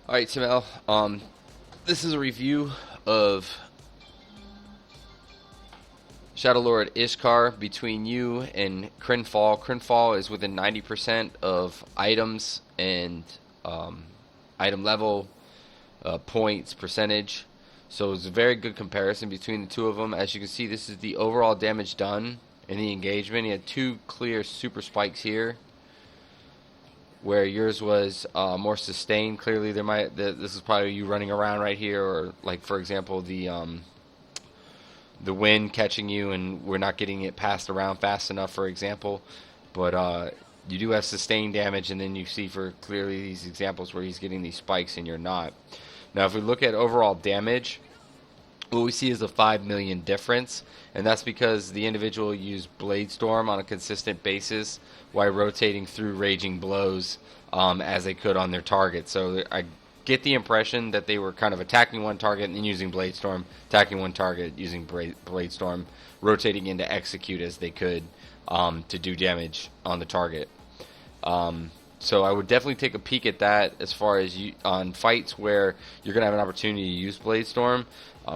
Alright, Tamel. This is a review of Shadow Lord Iskar between you and Crinfall. Crinfall is within 90% of items and item level, points, percentage. So it's a very good comparison between the two of them. As you can see, this is the overall damage done in the engagement. He had two clear super spikes here, where yours was more sustained. Clearly, this is probably you running around right here, or like for example the wind catching you, and we're not getting it passed around fast enough, for example. But you do have sustained damage, and then you see for clearly these examples where he's getting these spikes and you're not. Now, if we look at overall damage, what we see is a 5 million difference, and that's because the individual used Blade Storm on a consistent basis while rotating through Raging Blows as they could on their target. So I get the impression that they were kind of attacking one target and then using Blade Storm, attacking one target using Blade Storm, rotating into execute as they could to do damage on the target. So I would definitely take a peek at that as far as on fights where you're going to have an opportunity to use Blade Storm.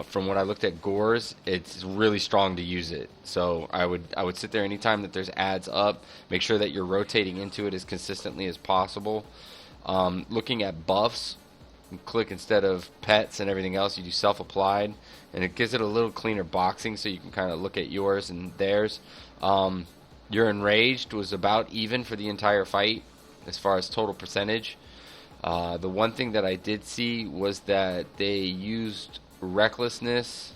From what I looked at Gore's, it's really strong to use it. So I would sit there anytime that there's ads up. Make sure that you're rotating into it as consistently as possible. Looking at buffs, click instead of pets and everything else, you do self-applied, and it gives it a little cleaner boxing so you can kind of look at yours and theirs. Your enraged was about even for the entire fight as far as total percentage. The one thing that I did see was that they used recklessness.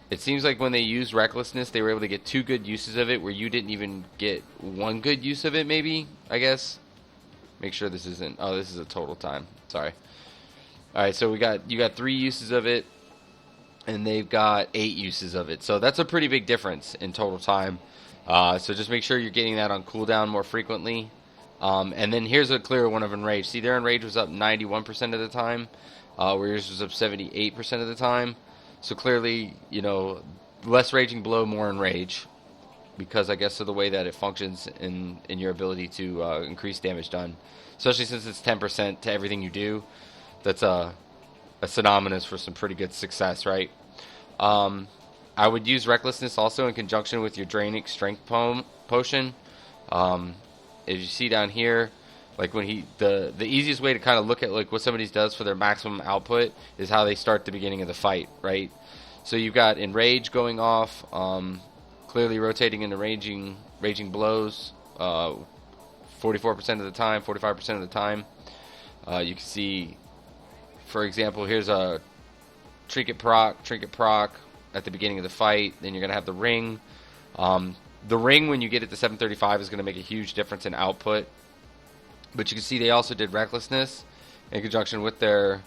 It seems like when they used recklessness, they were able to get two good uses of it, where you didn't even get one good use of it, maybe, I guess. Make sure this isn't, oh, this is a total time. Sorry. Alright, so you got 3 uses of it, and they've got 8 uses of it. So that's a pretty big difference in total time. So just make sure you're getting that on cooldown more frequently. And then here's a clear one of Enrage. See, their Enrage was up 91% of the time, where yours was up 78% of the time. So clearly, less Raging Blow, more Enrage, because I guess of the way that it functions in your ability to increase damage done. Especially since it's 10% to everything you do. That's a synonymous for some pretty good success, right? I would use Recklessness also in conjunction with your Draining Strength Potion. As you see down here, like when the easiest way to kind of look at like what somebody does for their maximum output is how they start the beginning of the fight, right? So you've got Enrage going off, clearly rotating into Raging Blows, 44% of the time, 45% of the time. You can see, for example, here's a Trinket proc at the beginning of the fight. Then you're going to have the Ring. The Ring, when you get it to 735, is going to make a huge difference in output. But you can see they also did Recklessness in conjunction with their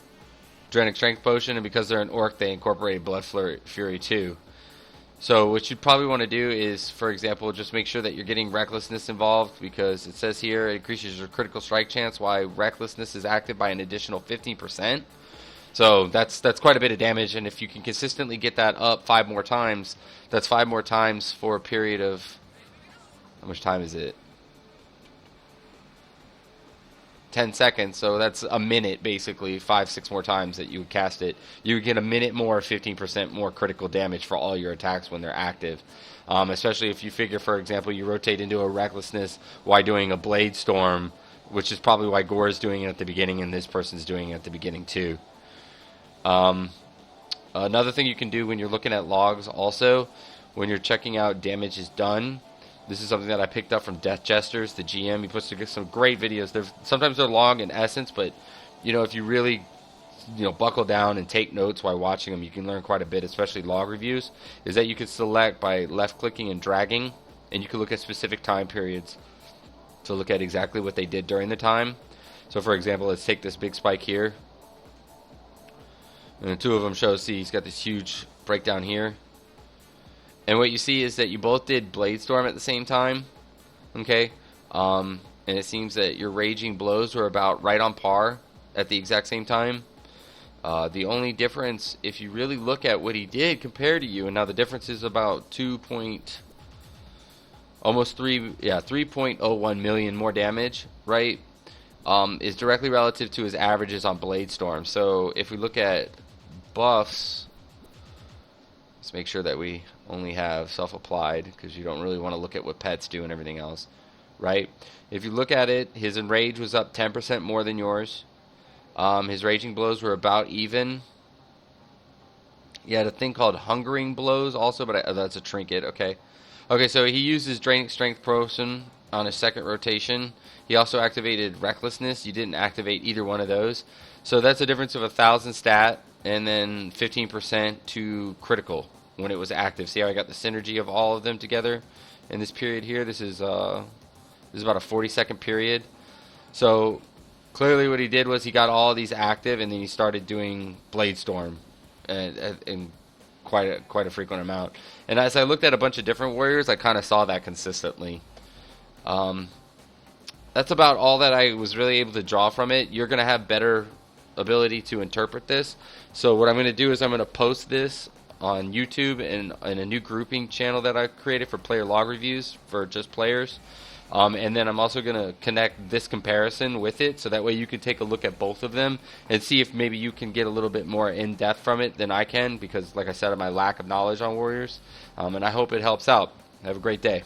Draining Strength Potion, and because they're an Orc, they incorporated Blood Fury too. So what you'd probably want to do is, for example, just make sure that you're getting Recklessness involved, because it says here it increases your critical strike chance while Recklessness is active by an additional 15%. So that's quite a bit of damage, and if you can consistently get that up 5 more times, that's 5 more times for a period of, how much time is it? 10 seconds, so that's a minute basically, 5-6 more times that you would cast it. You would get a minute more, 15% more critical damage for all your attacks when they're active. Especially if you figure, for example, you rotate into a Recklessness while doing a Blade Storm, which is probably why Gore is doing it at the beginning and this person's doing it at the beginning too. Another thing you can do when you're looking at logs also, when you're checking out damage is done, this is something that I picked up from Death Jesters, the GM. He puts together some great videos. Sometimes they're long in essence, but if you really buckle down and take notes while watching them, you can learn quite a bit, especially log reviews. Is that you can select by left clicking and dragging, and you can look at specific time periods to look at exactly what they did during the time. So for example, let's take this big spike here. And the two of them show, see, he's got this huge breakdown here. And what you see is that you both did Blade Storm at the same time. Okay? And it seems that your Raging Blows were about right on par at the exact same time. The only difference, if you really look at what he did compared to you, and now the difference is about 3.01 million more damage, right? is directly relative to his averages on Blade Storm. So if we look at buffs, let's make sure that we only have self-applied, because you don't really want to look at what pets do and everything else, right? If you look at it, his enrage was up 10% more than yours. His raging blows were about even. He had a thing called hungering blows also, but that's a trinket. Okay, so he uses draining strength potion on his second rotation. He also activated recklessness. You didn't activate either one of those, so that's a difference of 1,000 stat and then 15% to critical when it was active. See how I got the synergy of all of them together in this period here? This is about a 40-second period. So clearly what he did was he got all of these active, and then he started doing Blade Storm in quite a frequent amount. And as I looked at a bunch of different warriors, I kind of saw that consistently. That's about all that I was really able to draw from it. You're going to have better ability to interpret this. So what I'm going to do is I'm going to post this on YouTube and in a new grouping channel that I created for player log reviews for just players. And then I'm also going to connect this comparison with it, so that way you can take a look at both of them and see if maybe you can get a little bit more in-depth from it than I can, because like I said, of my lack of knowledge on warriors. And I hope it helps out. Have a great day.